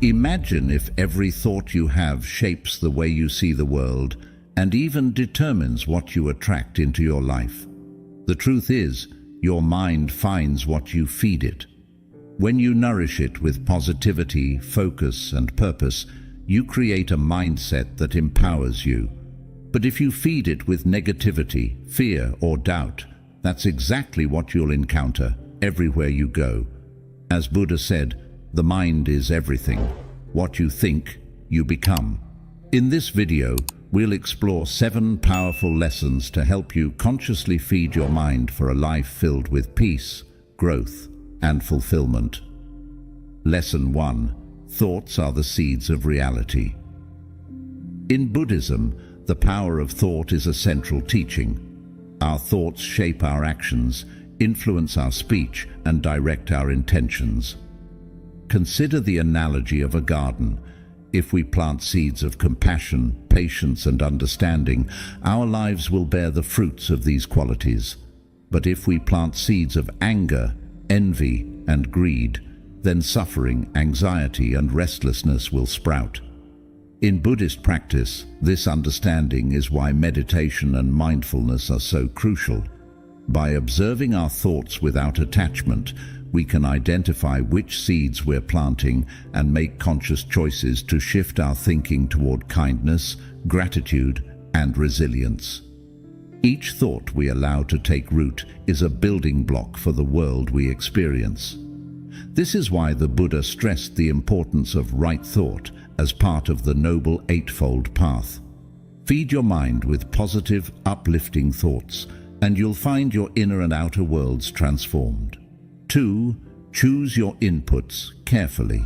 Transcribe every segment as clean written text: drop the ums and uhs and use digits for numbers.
Imagine if every thought you have shapes the way you see the world and even determines what you attract into your life. The truth is, your mind finds what you feed it. When you nourish it with positivity, focus, and purpose, you create a mindset that empowers you. But if you feed it with negativity, fear, or doubt, that's exactly what you'll encounter everywhere you go. As Buddha said, the mind is everything. What you think, you become. In this video, we'll explore 7 powerful lessons to help you consciously feed your mind for a life filled with peace, growth, and fulfillment. Lesson 1. Thoughts are the seeds of reality. In Buddhism, the power of thought is a central teaching. Our thoughts shape our actions, influence our speech, and direct our intentions. Consider the analogy of a garden. If we plant seeds of compassion, patience, and understanding, our lives will bear the fruits of these qualities. But if we plant seeds of anger, envy, and greed, then suffering, anxiety, and restlessness will sprout. In Buddhist practice, this understanding is why meditation and mindfulness are so crucial. By observing our thoughts without attachment, we can identify which seeds we're planting and make conscious choices to shift our thinking toward kindness, gratitude, and resilience. Each thought we allow to take root is a building block for the world we experience. This is why the Buddha stressed the importance of right thought as part of the Noble Eightfold Path. Feed your mind with positive, uplifting thoughts, and you'll find your inner and outer worlds transformed. 2. Choose your inputs carefully.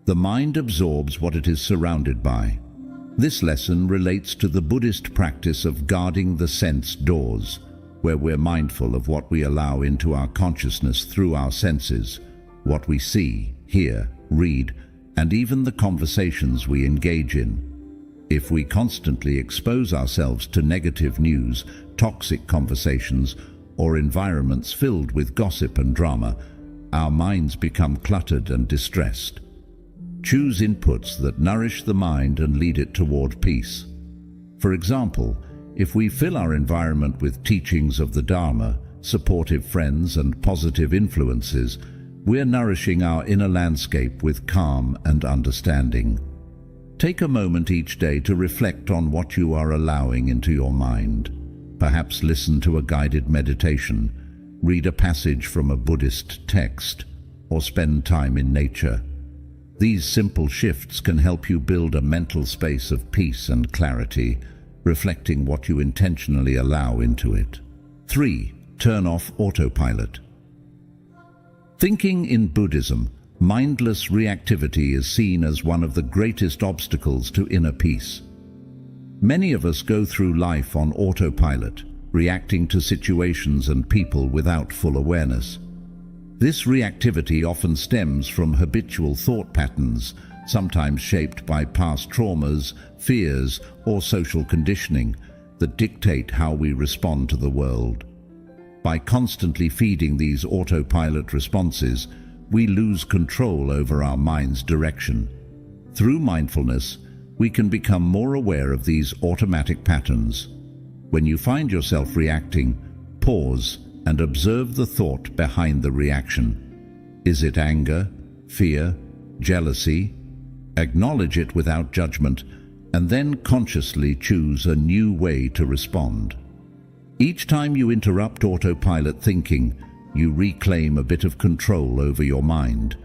The mind absorbs what it is surrounded by. This lesson relates to the Buddhist practice of guarding the sense doors, where we're mindful of what we allow into our consciousness through our senses, what we see, hear, read, and even the conversations we engage in. If we constantly expose ourselves to negative news, toxic conversations, or environments filled with gossip and drama, our minds become cluttered and distressed. Choose inputs that nourish the mind and lead it toward peace. For example, if we fill our environment with teachings of the Dharma, supportive friends, and positive influences, we're nourishing our inner landscape with calm and understanding. Take a moment each day to reflect on what you are allowing into your mind. Perhaps listen to a guided meditation, read a passage from a Buddhist text, or spend time in nature. These simple shifts can help you build a mental space of peace and clarity, reflecting what you intentionally allow into it. 3. Turn off autopilot. Thinking in Buddhism, mindless reactivity is seen as one of the greatest obstacles to inner peace. Many of us go through life on autopilot, reacting to situations and people without full awareness. This reactivity often stems from habitual thought patterns, sometimes shaped by past traumas, fears, or social conditioning that dictate how we respond to the world. By constantly feeding these autopilot responses, we lose control over our mind's direction. Through mindfulness, we can become more aware of these automatic patterns. When you find yourself reacting, pause and observe the thought behind the reaction. Is it anger, fear, jealousy? Acknowledge it without judgment, and then consciously choose a new way to respond. Each time you interrupt autopilot thinking, you reclaim a bit of control over your mind.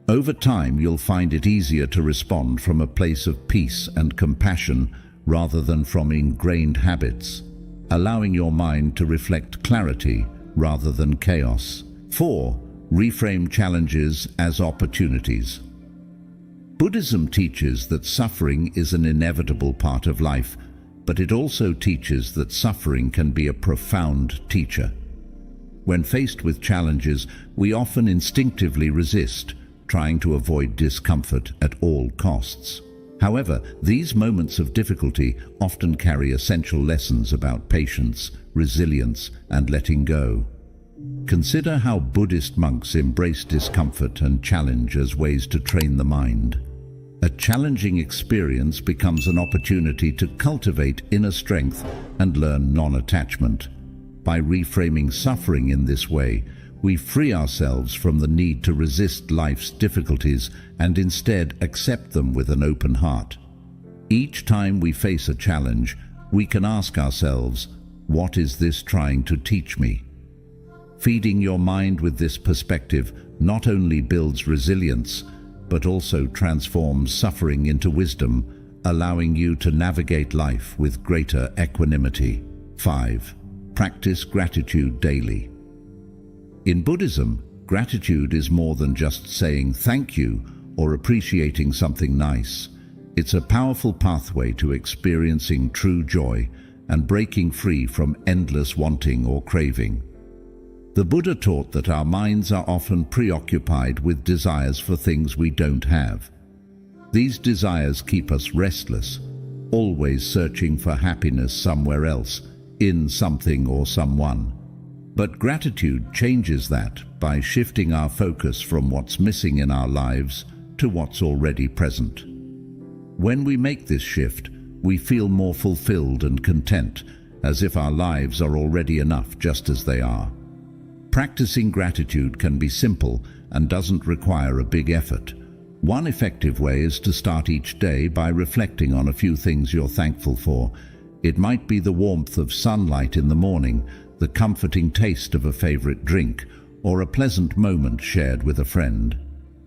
Over time, you'll find it easier to respond from a place of peace and compassion rather than from ingrained habits, allowing your mind to reflect clarity rather than chaos. 4. Reframe challenges as opportunities. Buddhism teaches that suffering is an inevitable part of life, but it also teaches that suffering can be a profound teacher. When faced with challenges, we often instinctively resist, trying to avoid discomfort at all costs. However, these moments of difficulty often carry essential lessons about patience, resilience, and letting go. Consider how Buddhist monks embrace discomfort and challenge as ways to train the mind. A challenging experience becomes an opportunity to cultivate inner strength and learn non-attachment. By reframing suffering in this way, we free ourselves from the need to resist life's difficulties and instead accept them with an open heart. Each time we face a challenge, we can ask ourselves, what is this trying to teach me? Feeding your mind with this perspective not only builds resilience, but also transforms suffering into wisdom, allowing you to navigate life with greater equanimity. 5. Practice gratitude daily. In Buddhism, gratitude is more than just saying thank you or appreciating something nice. It's a powerful pathway to experiencing true joy and breaking free from endless wanting or craving. The Buddha taught that our minds are often preoccupied with desires for things we don't have. These desires keep us restless, always searching for happiness somewhere else, in something or someone. But gratitude changes that by shifting our focus from what's missing in our lives to what's already present. When we make this shift, we feel more fulfilled and content, as if our lives are already enough just as they are. Practicing gratitude can be simple and doesn't require a big effort. One effective way is to start each day by reflecting on a few things you're thankful for. It might be the warmth of sunlight in the morning, the comforting taste of a favorite drink, or a pleasant moment shared with a friend.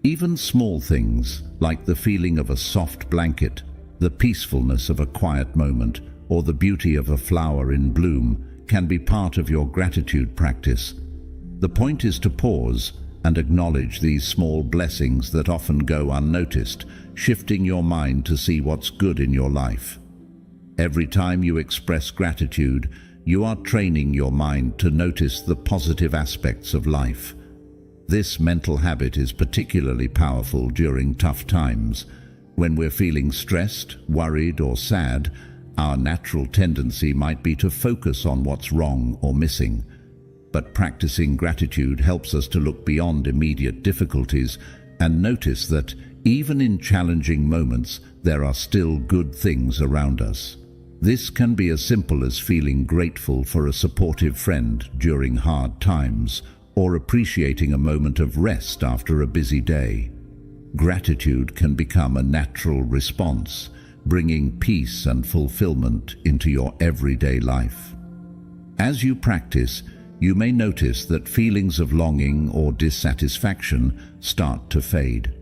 Even small things, like the feeling of a soft blanket, the peacefulness of a quiet moment, or the beauty of a flower in bloom, can be part of your gratitude practice. The point is to pause and acknowledge these small blessings that often go unnoticed, shifting your mind to see what's good in your life. Every time you express gratitude, you are training your mind to notice the positive aspects of life. This mental habit is particularly powerful during tough times. When we're feeling stressed, worried, or sad, our natural tendency might be to focus on what's wrong or missing. But practicing gratitude helps us to look beyond immediate difficulties and notice that even in challenging moments, there are still good things around us. This can be as simple as feeling grateful for a supportive friend during hard times, or appreciating a moment of rest after a busy day. Gratitude can become a natural response, bringing peace and fulfillment into your everyday life. As you practice, you may notice that feelings of longing or dissatisfaction start to fade.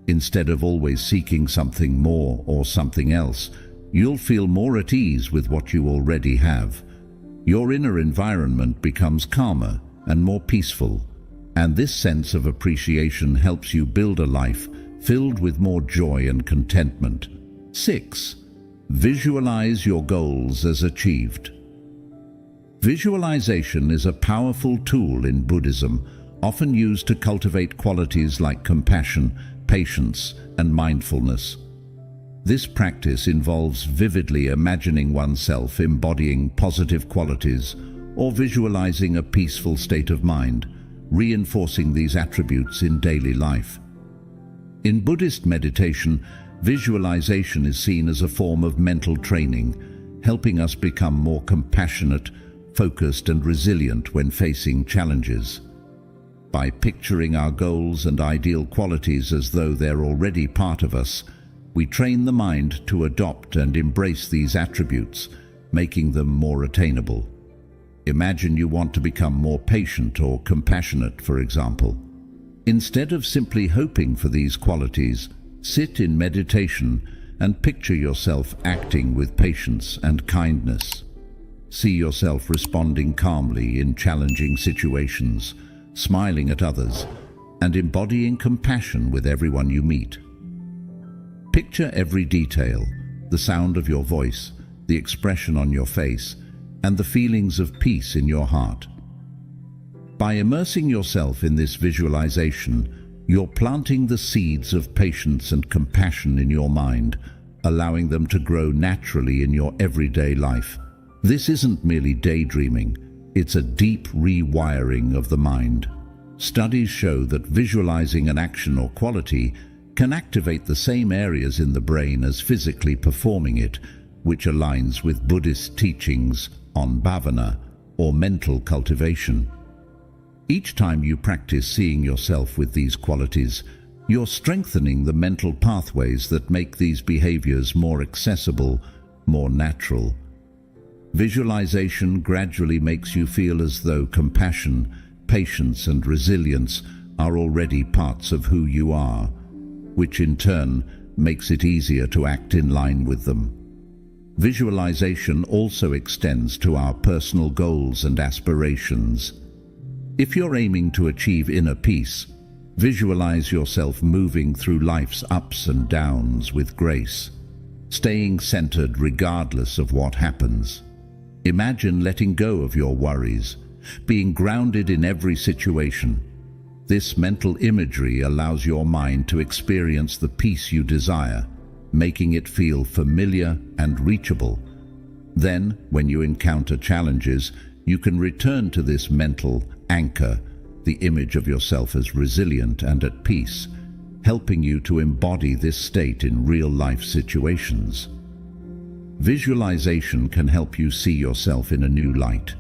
Instead of always seeking something more or something else, you'll feel more at ease with what you already have. Your inner environment becomes calmer and more peaceful, and this sense of appreciation helps you build a life filled with more joy and contentment. 6. Visualize your goals as achieved. Visualization is a powerful tool in Buddhism, often used to cultivate qualities like compassion, patience, and mindfulness. This practice involves vividly imagining oneself embodying positive qualities or visualizing a peaceful state of mind, reinforcing these attributes in daily life. In Buddhist meditation, visualization is seen as a form of mental training, helping us become more compassionate, focused, and resilient when facing challenges. By picturing our goals and ideal qualities as though they're already part of us, we train the mind to adopt and embrace these attributes, making them more attainable. Imagine you want to become more patient or compassionate, for example. Instead of simply hoping for these qualities, sit in meditation and picture yourself acting with patience and kindness. See yourself responding calmly in challenging situations, smiling at others, and embodying compassion with everyone you meet. Picture every detail, the sound of your voice, the expression on your face, and the feelings of peace in your heart. By immersing yourself in this visualization, you're planting the seeds of patience and compassion in your mind, allowing them to grow naturally in your everyday life. This isn't merely daydreaming. It's a deep rewiring of the mind. Studies show that visualizing an action or quality can activate the same areas in the brain as physically performing it, which aligns with Buddhist teachings on bhavana, or mental cultivation. Each time you practice seeing yourself with these qualities, you're strengthening the mental pathways that make these behaviors more accessible, more natural. Visualization gradually makes you feel as though compassion, patience, and resilience are already parts of who you are, which in turn makes it easier to act in line with them. Visualization also extends to our personal goals and aspirations. If you're aiming to achieve inner peace, visualize yourself moving through life's ups and downs with grace, staying centered regardless of what happens. Imagine letting go of your worries, being grounded in every situation. This mental imagery allows your mind to experience the peace you desire, making it feel familiar and reachable. Then, when you encounter challenges, you can return to this mental anchor, the image of yourself as resilient and at peace, helping you to embody this state in real-life situations. Visualization can help you see yourself in a new light.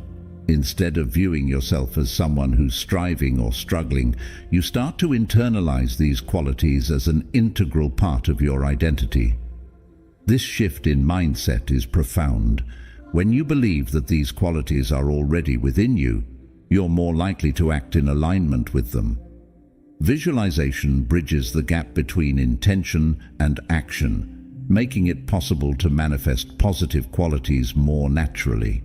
Instead of viewing yourself as someone who's striving or struggling, you start to internalize these qualities as an integral part of your identity. This shift in mindset is profound. When you believe that these qualities are already within you, you're more likely to act in alignment with them. Visualization bridges the gap between intention and action, making it possible to manifest positive qualities more naturally.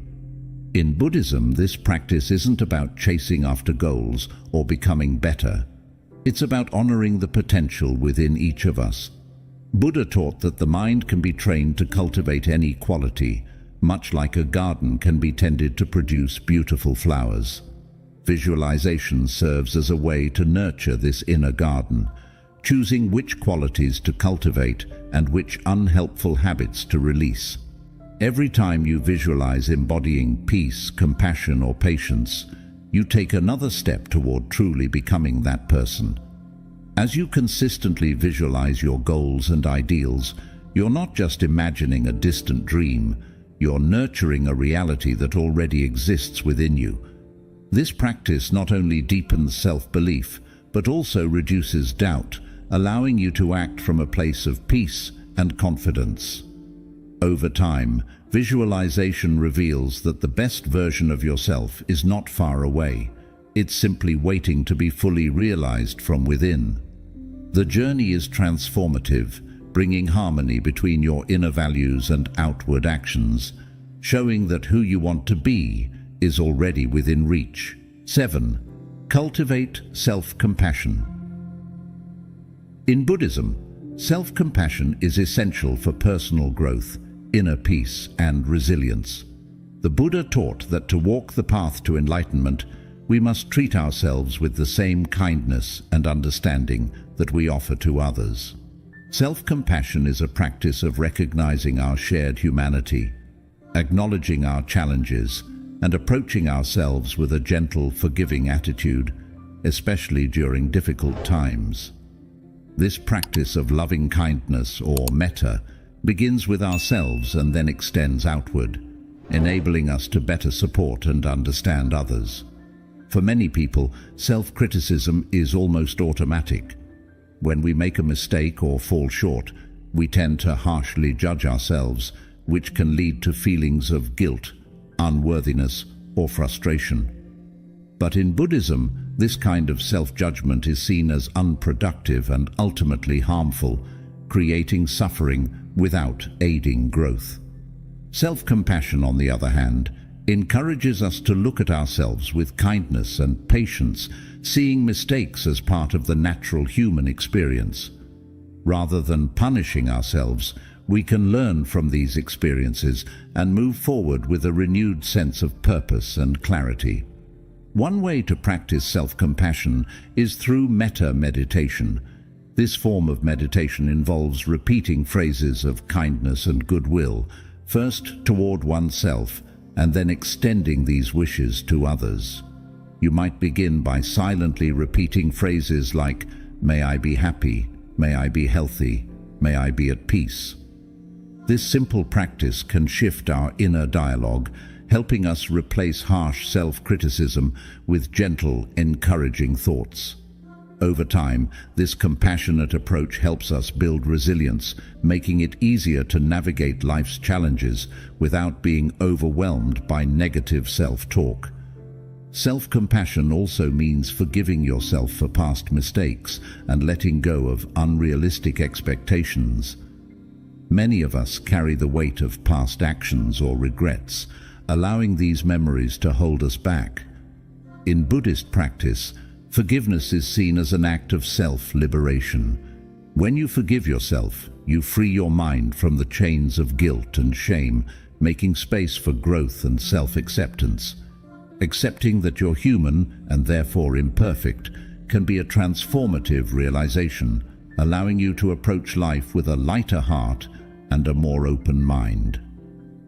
In Buddhism, this practice isn't about chasing after goals or becoming better. It's about honoring the potential within each of us. Buddha taught that the mind can be trained to cultivate any quality, much like a garden can be tended to produce beautiful flowers. Visualization serves as a way to nurture this inner garden, choosing which qualities to cultivate and which unhelpful habits to release. Every time you visualize embodying peace, compassion, or patience, you take another step toward truly becoming that person. As you consistently visualize your goals and ideals, you're not just imagining a distant dream, you're nurturing a reality that already exists within you. This practice not only deepens self-belief, but also reduces doubt, allowing you to act from a place of peace and confidence. Over time, visualization reveals that the best version of yourself is not far away. It's simply waiting to be fully realized from within. The journey is transformative, bringing harmony between your inner values and outward actions, showing that who you want to be is already within reach. 7. Cultivate self-compassion. In Buddhism, self-compassion is essential for personal growth, inner peace, and resilience. The Buddha taught that to walk the path to enlightenment, we must treat ourselves with the same kindness and understanding that we offer to others. Self-compassion is a practice of recognizing our shared humanity, acknowledging our challenges, and approaching ourselves with a gentle, forgiving attitude, especially during difficult times. This practice of loving kindness, or metta, begins with ourselves and then extends outward, enabling us to better support and understand others. For many people, self-criticism is almost automatic. When we make a mistake or fall short, we tend to harshly judge ourselves, which can lead to feelings of guilt, unworthiness, or frustration. But in Buddhism, this kind of self-judgment is seen as unproductive and ultimately harmful, creating suffering without aiding growth. Self-compassion, on the other hand, encourages us to look at ourselves with kindness and patience, seeing mistakes as part of the natural human experience. Rather than punishing ourselves, we can learn from these experiences and move forward with a renewed sense of purpose and clarity. One way to practice self-compassion is through metta meditation. This form of meditation involves repeating phrases of kindness and goodwill, first toward oneself and then extending these wishes to others. You might begin by silently repeating phrases like, "May I be happy, may I be healthy, may I be at peace." This simple practice can shift our inner dialogue, helping us replace harsh self-criticism with gentle, encouraging thoughts. Over time, this compassionate approach helps us build resilience, making it easier to navigate life's challenges without being overwhelmed by negative self-talk. Self-compassion also means forgiving yourself for past mistakes and letting go of unrealistic expectations. Many of us carry the weight of past actions or regrets, allowing these memories to hold us back. In Buddhist practice, forgiveness is seen as an act of self-liberation. When you forgive yourself, you free your mind from the chains of guilt and shame, making space for growth and self-acceptance. Accepting that you're human and therefore imperfect can be a transformative realization, allowing you to approach life with a lighter heart and a more open mind.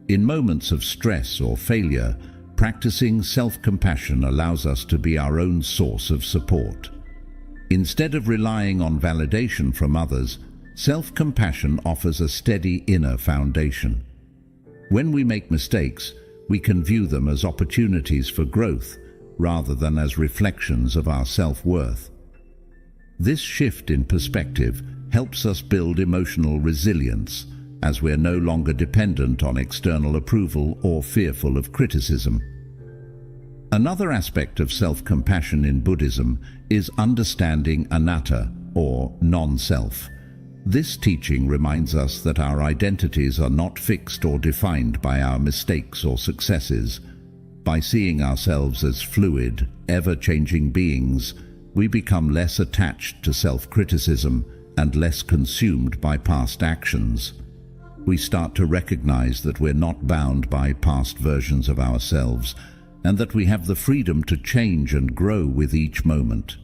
In moments of stress or failure, practicing self-compassion allows us to be our own source of support. Instead of relying on validation from others, self-compassion offers a steady inner foundation. When we make mistakes, we can view them as opportunities for growth rather than as reflections of our self-worth. This shift in perspective helps us build emotional resilience, as we're no longer dependent on external approval or fearful of criticism. Another aspect of self-compassion in Buddhism is understanding anatta, or non-self. This teaching reminds us that our identities are not fixed or defined by our mistakes or successes. By seeing ourselves as fluid, ever-changing beings, we become less attached to self-criticism and less consumed by past actions. We start to recognize that we're not bound by past versions of ourselves, and that we have the freedom to change and grow with each moment.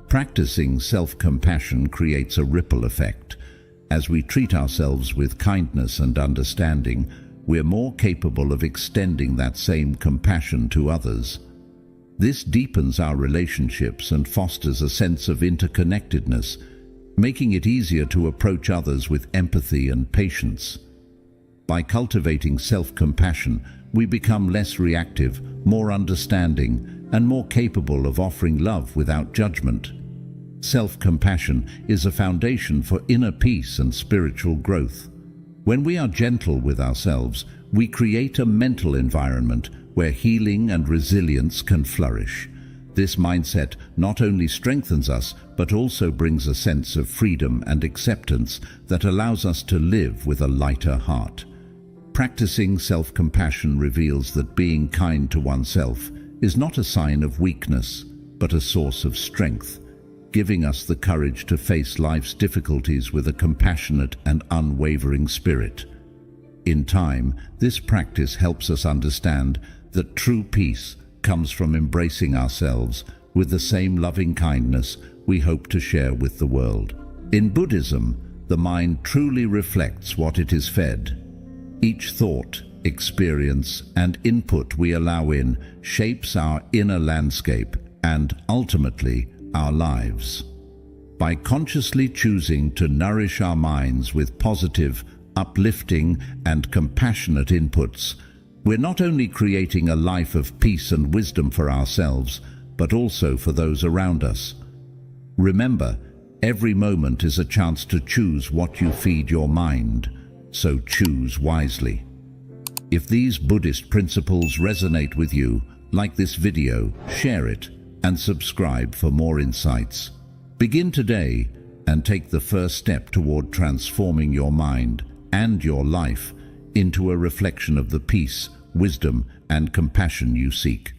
Practicing self-compassion creates a ripple effect. As we treat ourselves with kindness and understanding, we're more capable of extending that same compassion to others. This deepens our relationships and fosters a sense of interconnectedness, making it easier to approach others with empathy and patience. By cultivating self-compassion, we become less reactive, more understanding, and more capable of offering love without judgment. Self-compassion is a foundation for inner peace and spiritual growth. When we are gentle with ourselves, we create a mental environment where healing and resilience can flourish. This mindset not only strengthens us, but also brings a sense of freedom and acceptance that allows us to live with a lighter heart. Practicing self-compassion reveals that being kind to oneself is not a sign of weakness, but a source of strength, giving us the courage to face life's difficulties with a compassionate and unwavering spirit. In time, this practice helps us understand that true peace comes from embracing ourselves with the same loving kindness we hope to share with the world. In Buddhism, the mind truly reflects what it is fed. Each thought, experience, and input we allow in shapes our inner landscape and, ultimately, our lives. By consciously choosing to nourish our minds with positive, uplifting, and compassionate inputs, we're not only creating a life of peace and wisdom for ourselves, but also for those around us. Remember, every moment is a chance to choose what you feed your mind, so choose wisely. If these Buddhist principles resonate with you, like this video, share it, and subscribe for more insights. Begin today and take the first step toward transforming your mind and your life into a reflection of the peace, wisdom, and compassion you seek.